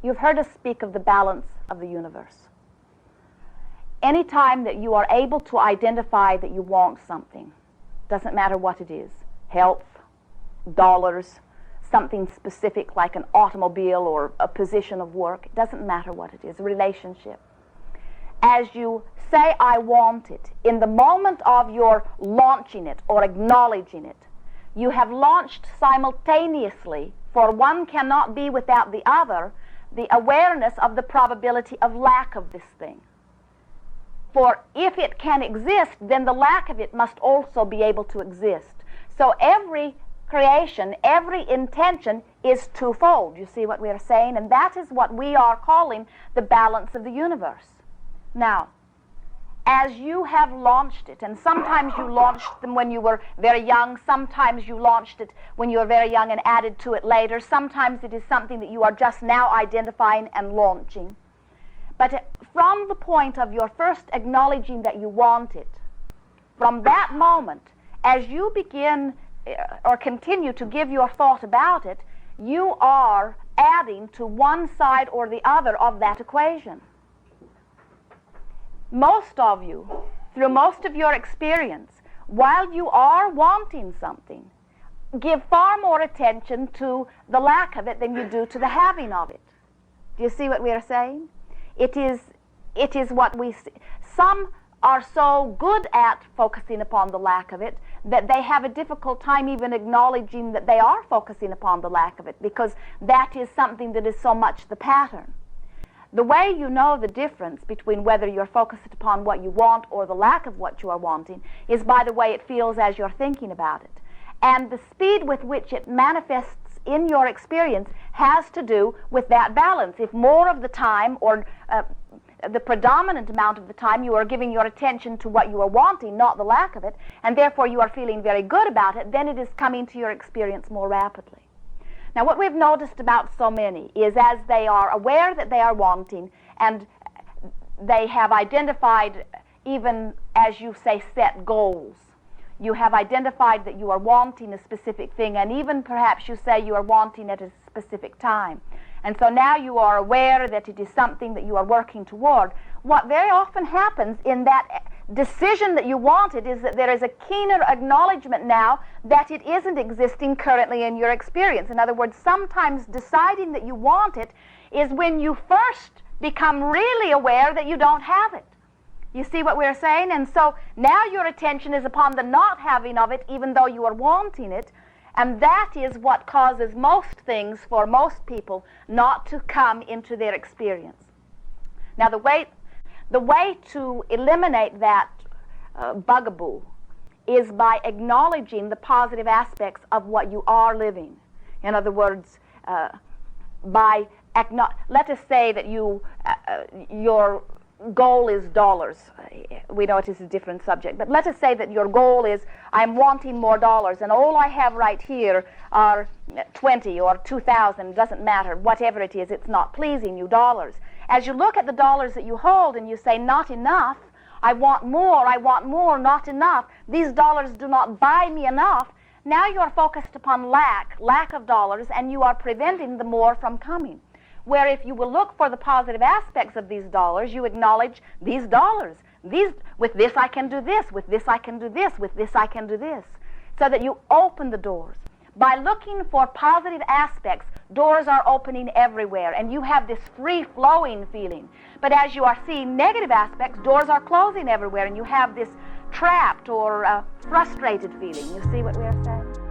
You've heard us speak of the balance of the universe. Anytime that you are able to identify that you want something, doesn't matter what it is, health, dollars, something specific like an automobile or a position of work, it doesn't matter what it is, a relationship. As you say, I want it, in the moment of your launching it or acknowledging it, you have launched simultaneously, for one cannot be without the other, the awareness of the probability of lack of this thing. For if it can exist, then the lack of it must also be able to exist. So every creation, every intention is twofold. You see what we are saying? And that is what we are calling the balance of the universe. Now, as you have launched it, and sometimes you launched them when you were very young, sometimes you launched it when you were very young and added to it later, sometimes it is something that you are just now identifying and launching. But from the point of your first acknowledging that you want it, from that moment, as you begin or continue to give your thought about it, you are adding to one side or the other of that equation. Most of you, through most of your experience, while you are wanting something, give far more attention to the lack of it than you do to the having of it. Do you see what we are saying? It is what we see. Some are so good at focusing upon the lack of it that they have a difficult time even acknowledging that they are focusing upon the lack of it, because that is something that is so much the pattern. The way you know the difference between whether you're focused upon what you want or the lack of what you are wanting is by the way it feels as you're thinking about it. And the speed with which it manifests in your experience has to do with that balance. If more of the time, or the predominant amount of the time, you are giving your attention to what you are wanting, not the lack of it, and therefore you are feeling very good about it, then it is coming to your experience more rapidly. Now, what we've noticed about so many is as they are aware that they are wanting, and they have identified, even as you say, set goals. You have identified that you are wanting a specific thing, and even perhaps you say you are wanting at a specific time. And so now you are aware that it is something that you are working toward. What very often happens in that decision that you wanted is that there is a keener acknowledgement now that it isn't existing currently in your experience. In other words, sometimes deciding that you want it is when you first become really aware that you don't have it. You see what we're saying? And so now your attention is upon the not having of it, even though you are wanting it. And that is what causes most things for most people not to come into their experience. Now, the way to eliminate that bugaboo is by acknowledging the positive aspects of what you are living. In other words, let us say that your goal is dollars. We know it is a different subject, but let us say that your goal is, I'm wanting more dollars, and all I have right here are 20 or 2,000, doesn't matter, whatever it is, it's not pleasing you, dollars. As you look at the dollars that you hold and you say, not enough, I want more, not enough, these dollars do not buy me enough, now you are focused upon lack of dollars, and you are preventing the more from coming. Where if you will look for the positive aspects of these dollars, you acknowledge these dollars. With this I can do this, with this I can do this, with this I can do this. So that you open the doors. By looking for positive aspects, doors are opening everywhere, and you have this free-flowing feeling. But as you are seeing negative aspects, doors are closing everywhere, and you have this trapped or frustrated feeling. You see what we are saying?